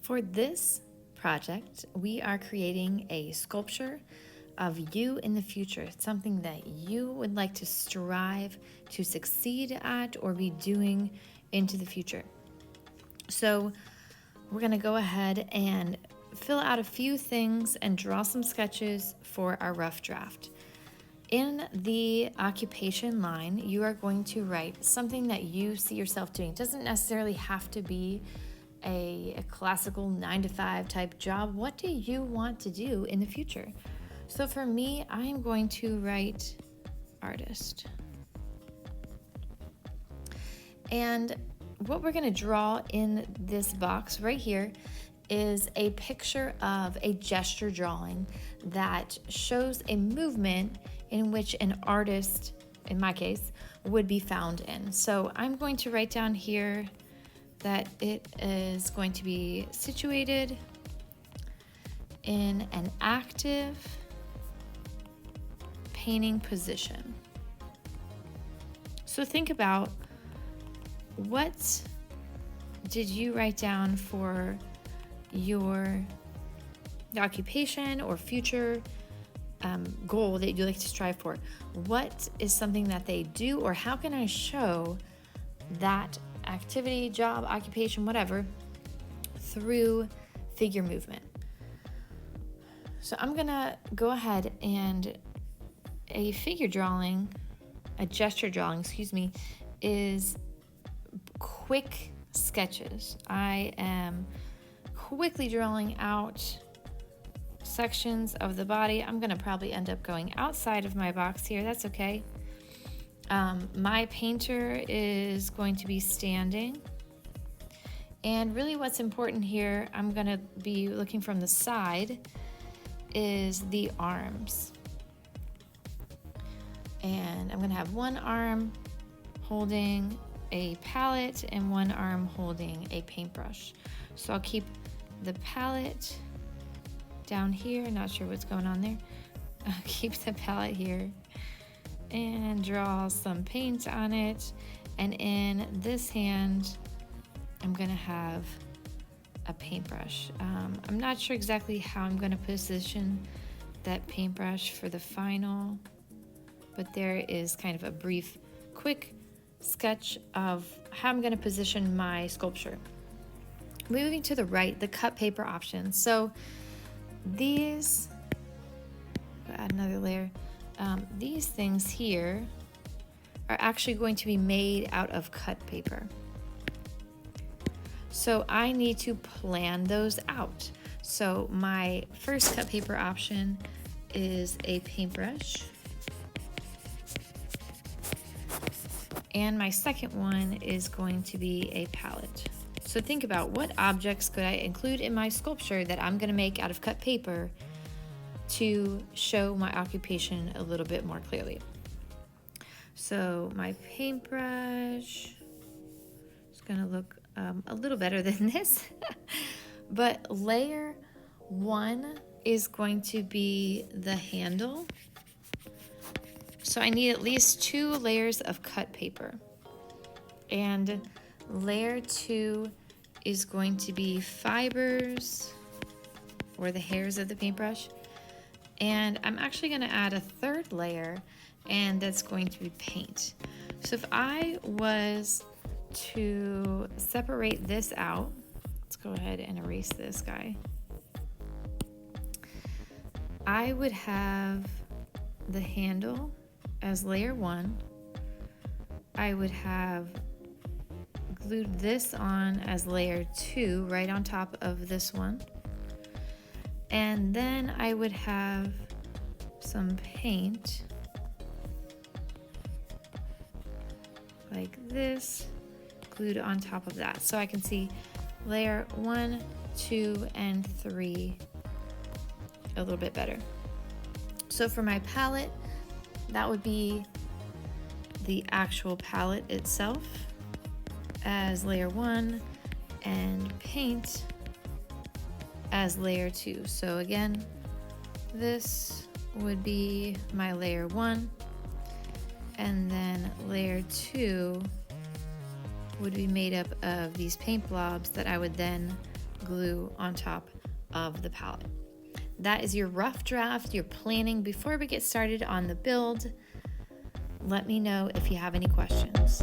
For this project, we are creating a sculpture of you in the future. It's something that you would like to strive to succeed at or be doing into the future. So we're going to go ahead and fill out a few things and draw some sketches for our rough draft. In the occupation line, you are going to write something that you see yourself doing. It doesn't necessarily have to be a classical 9-to-5 type job. What do you want to do in the future? So for me, I am going to write artist. And what we're going to draw in this box right here is a picture of a gesture drawing that shows a movement in which an artist, in my case, would be found in. So I'm going to write down here that it is going to be situated in an active painting position. So think about, what did you write down for your occupation or future goal that you like to strive for? What is something that they do, or how can I show that activity, job, occupation, whatever, through figure movement? So I'm gonna go ahead and a gesture drawing, is quick sketches. I am quickly drawing out sections of the body. I'm gonna probably end up going outside of my box here. That's okay. My painter is going to be standing. And really what's important here, I'm gonna be looking from the side, is the arms. And I'm gonna have one arm holding a palette and one arm holding a paintbrush. So I'll keep the palette down here, not sure what's going on there. I'll keep the palette here and draw some paint on it. And in this hand, I'm gonna have a paintbrush. I'm not sure exactly how I'm gonna position that paintbrush for the final, but there is kind of a brief, quick sketch of how I'm gonna position my sculpture. Moving to the right, the cut paper options. So these, add another layer. These things here are actually going to be made out of cut paper. So I need to plan those out. So my first cut paper option is a paintbrush. And my second one is going to be a palette. So think about, what objects could I include in my sculpture that I'm gonna make out of cut paper to show my occupation a little bit more clearly. So my paintbrush is gonna look a little better than this, but layer one is going to be the handle. So I need at least 2 layers of cut paper. And layer 2 is going to be fibers, or the hairs of the paintbrush. And I'm actually gonna add a 3rd layer, and that's going to be paint. So if I was to separate this out, let's go ahead and erase this guy. I would have the handle as layer 1. I would have glued this on as layer 2 right on top of this one. And then I would have some paint like this glued on top of that. So I can see layer 1, 2, and 3 a little bit better. So for my palette, that would be the actual palette itself as layer 1 and paint as layer 2. So again, this would be my layer 1, and then layer 2 would be made up of these paint blobs that I would then glue on top of the palette. That is your rough draft, your planning before we get started on the build. Let me know if you have any questions.